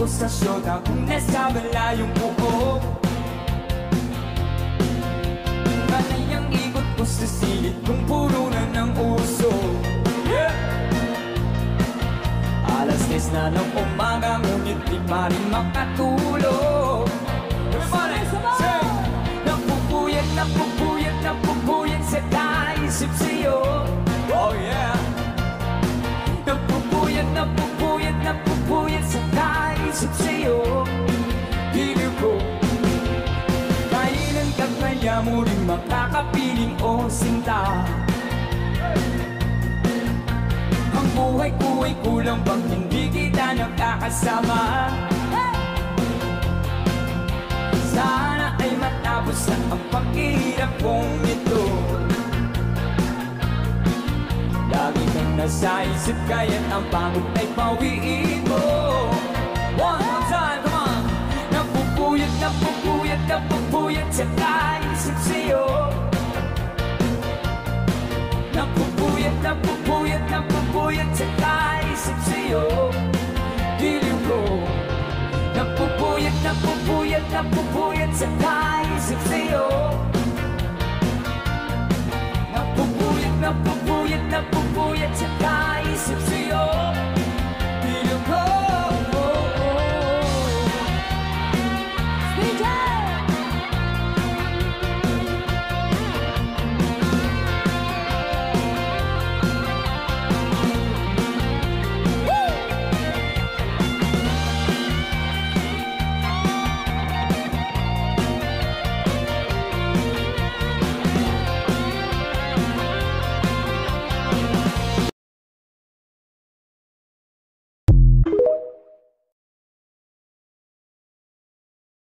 sa syota kung nasa malayong buko. Panay ang ikot ko sa silid kung puro na ng uso. Alas 10 na ng umaga, ngunit di pa rin makatulog. Everybody, say! Napupuyat, napupuyat, napupuyat sa kaisip sa'yo. Oh yeah! Napupuyat, napupuyat, napupuyat sa kaisip sa'yo. Piling ko, kailan ka kaya muling makakapiling o sinta? Ang buhay ko ay kulang bang hindi kita nakakasama? Sana ay matapos na ang paghihirap kong ito. Lagi kang nasa isip kaya't ang pagod ay pawiin mo. One more time, come on! Napupuyat, napupuyat, napupuyat sa kaisip sa'yo. Napupuyat, napupuyat, napupuyat sa kaisip sa'yo. Dilim ko. Napupuyat, napupuyat, napupuyat sa kaisip sa'yo. Napupuyat, napupuyat, napupuyat sa kaisip sa'yo. Dilim ko.